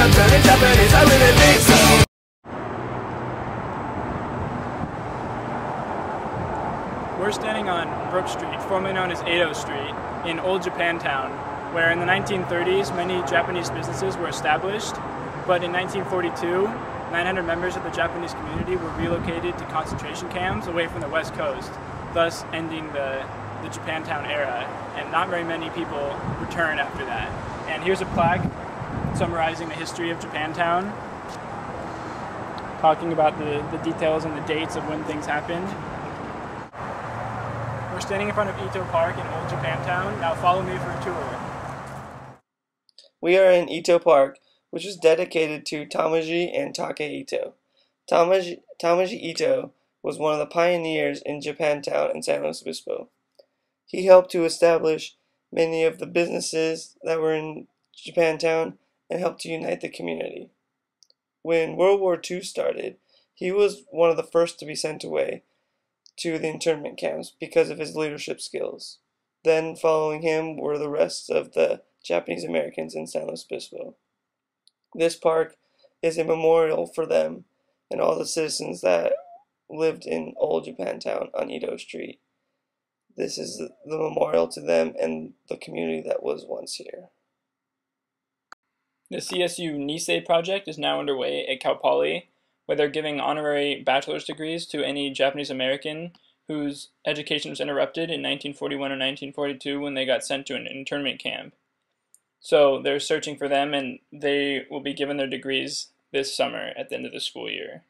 I'm turning Japanese, I really think so. We're standing on Brook Street, formerly known as Edo Street, in Old Japantown, where in the 1930s many Japanese businesses were established, but in 1942, 900 members of the Japanese community were relocated to concentration camps away from the West Coast, thus ending the Japantown era, and not very many people returned after that. And here's a plaque summarizing the history of Japantown, talking about the details and the dates of when things happened. We're standing in front of Ito Park in Old Japantown. Now follow me for a tour. We are in Ito Park, which is dedicated to Tamaji and Take Ito. Tamaji Ito was one of the pioneers in Japantown and San Luis Obispo. He helped to establish many of the businesses that were in Japantown and helped to unite the community. When World War II started, he was one of the first to be sent away to the internment camps because of his leadership skills. Then following him were the rest of the Japanese Americans in San Luis Obispo. This park is a memorial for them and all the citizens that lived in Old Japantown on Ito Street. This is the memorial to them and the community that was once here. The CSU Nisei project is now underway at Cal Poly, where they're giving honorary bachelor's degrees to any Japanese American whose education was interrupted in 1941 or 1942 when they got sent to an internment camp. So they're searching for them, and they will be given their degrees this summer at the end of the school year.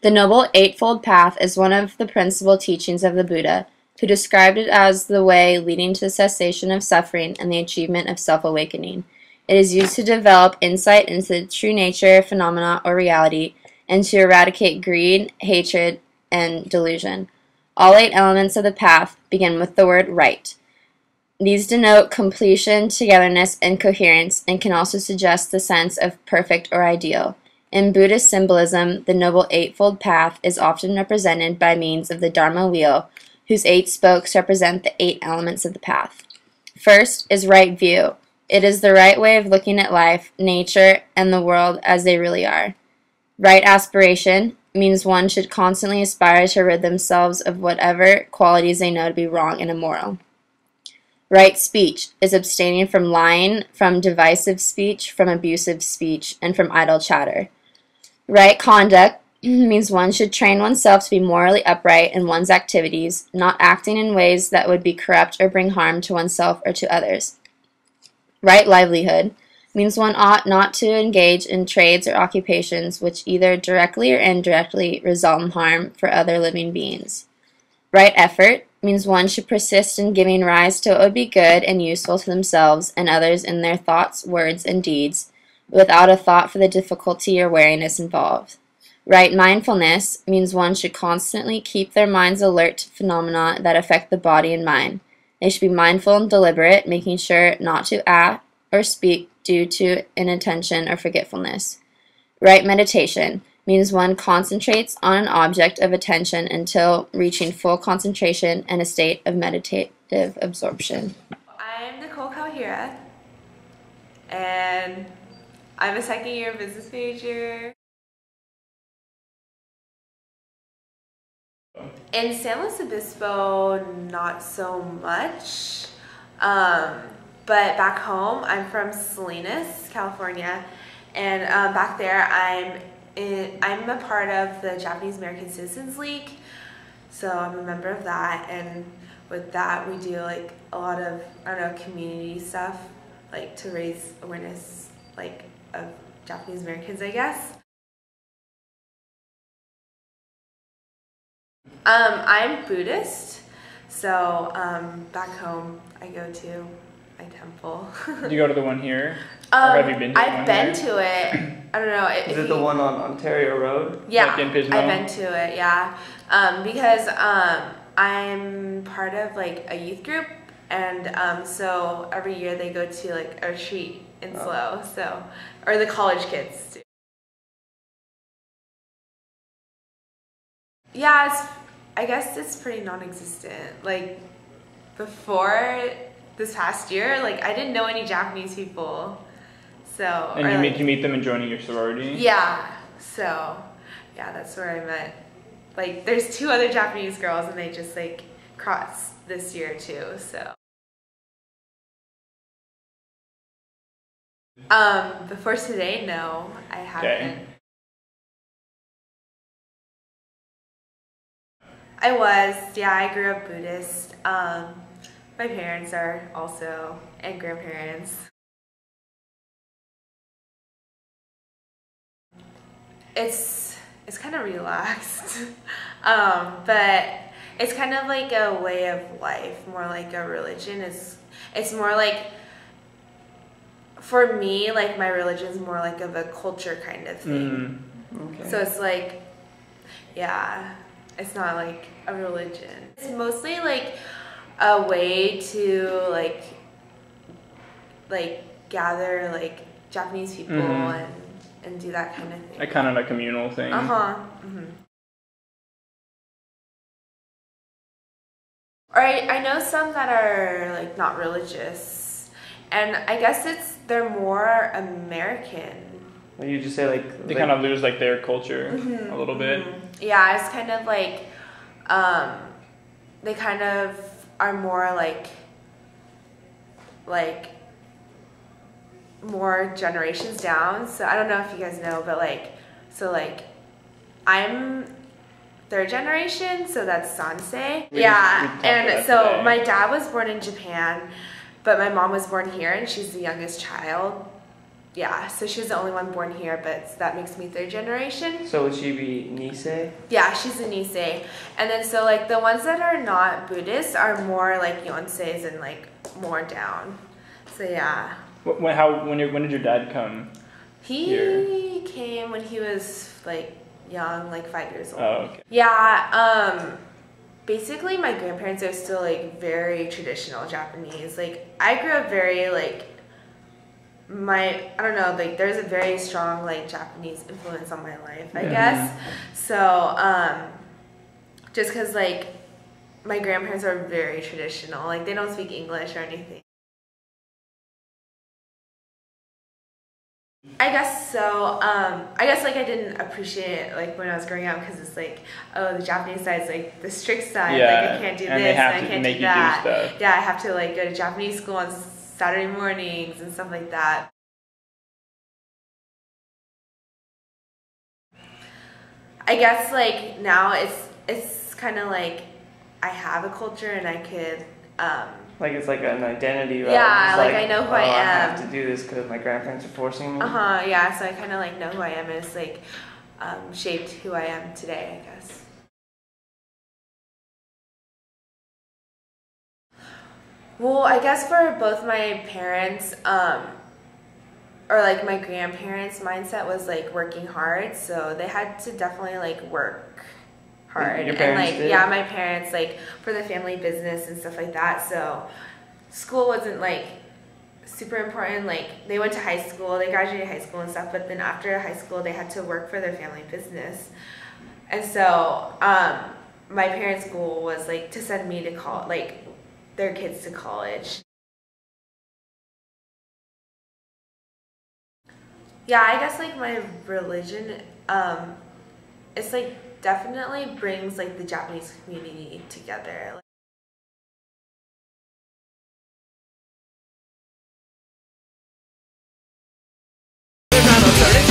The Noble Eightfold Path is one of the principal teachings of the Buddha, who described it as the way leading to the cessation of suffering and the achievement of self-awakening. It is used to develop insight into the true nature of phenomena or reality and to eradicate greed, hatred, and delusion. All 8 elements of the path begin with the word right. These denote completion, togetherness, and coherence, and can also suggest the sense of perfect or ideal. In Buddhist symbolism, the Noble Eightfold Path is often represented by means of the Dharma wheel, whose 8 spokes represent the 8 elements of the path. First is right view. It is the right way of looking at life, nature, and the world as they really are. Right aspiration means one should constantly aspire to rid themselves of whatever qualities they know to be wrong and immoral. Right speech is abstaining from lying, from divisive speech, from abusive speech, and from idle chatter. Right conduct means one should train oneself to be morally upright in one's activities, not acting in ways that would be corrupt or bring harm to oneself or to others. Right livelihood means one ought not to engage in trades or occupations which either directly or indirectly result in harm for other living beings. Right effort means one should persist in giving rise to what would be good and useful to themselves and others in their thoughts, words, and deeds, without a thought for the difficulty or wariness involved. Right mindfulness means one should constantly keep their minds alert to phenomena that affect the body and mind. They should be mindful and deliberate, making sure not to act or speak due to inattention or forgetfulness. Right meditation means one concentrates on an object of attention until reaching full concentration and a state of meditative absorption. I'm Nicole Calhira, and I'm a second-year business major. In San Luis Obispo, not so much, but back home, I'm from Salinas, California, and back there I'm a part of the Japanese American Citizens League, so I'm a member of that, and with that we do like a lot of, I don't know, community stuff, like to raise awareness like of Japanese Americans, I guess. I'm Buddhist, so back home I go to my temple. Do you go to the one here? Or have you been to I've been to it. I don't know. Is it the one on Ontario Road? Yeah, like in Pismo? I've been to it, yeah. Because I'm part of like a youth group, and so every year they go to like a retreat in SLO, so, or the college kids do. Yeah, I guess it's pretty non-existent. Like before this past year. Like, I didn't know any Japanese people. So. And you meet them in joining your sorority? Yeah. So, yeah, that's where I met. Like, there's 2 other Japanese girls, and they just like crossed this year too. So. Before today, no, I haven't. Okay. I grew up Buddhist. My parents are also, and grandparents. It's kind of relaxed, but it's kind of like a way of life, more like a religion. It's more like, for me, like my religion is more like of a culture kind of thing. Okay. So it's like, yeah, it's not like a religion. It's mostly like a way to like gather like Japanese people and do that kind of thing. Like kind of a communal thing. Or I know some that are like not religious, and I guess they're more American. Well, you just say like They kind of lose like their culture a little bit. Yeah, it's kind of like they kind of are more like more generations down. So I don't know if you guys know, but like I'm 3rd generation, so that's Sansei. And so today. My dad was born in Japan, but my mom was born here, and she's the youngest child. Yeah, so she's the only one born here, but that makes me 3rd generation. So would she be Nisei? Yeah, she's a Nisei. And then so like the ones that are not Buddhist are more like Yonseis and like more down. So yeah. When did your dad come? He came when he was like young, like 5 years old. Oh, okay. Yeah, basically my grandparents are still like very traditional Japanese. Like I grew up very like I don't know, like there's a very strong like Japanese influence on my life, I guess. So just because like my grandparents are very traditional, like they don't speak English or anything. I guess so. I guess like I didn't appreciate it like when I was growing up, because it's like, oh, the Japanese side is like the strict side. Yeah, like I can't do and this, they have and I to can't make do you do that. stuff. Yeah, I have to like go to Japanese school on Saturday mornings and stuff like that. I guess like now it's kind of like I have a culture and I could. Like it's like an identity. Yeah, like I know who I am. I have to do this because my grandparents are forcing me. Yeah, so I kind of like know who I am, and it's like shaped who I am today, I guess. Well, I guess for both my parents, or like my grandparents' mindset was like working hard, so they had to definitely like work hard. Your and parents like did? Yeah, my parents, like for the family business and stuff like that. So school wasn't like super important. Like they went to high school, they graduated high school and stuff, but then after high school they had to work for their family business. And so my parents' goal was like to send me to college, like their kids to college. Yeah, I guess like my religion, it's like definitely brings like the Japanese community together. Turning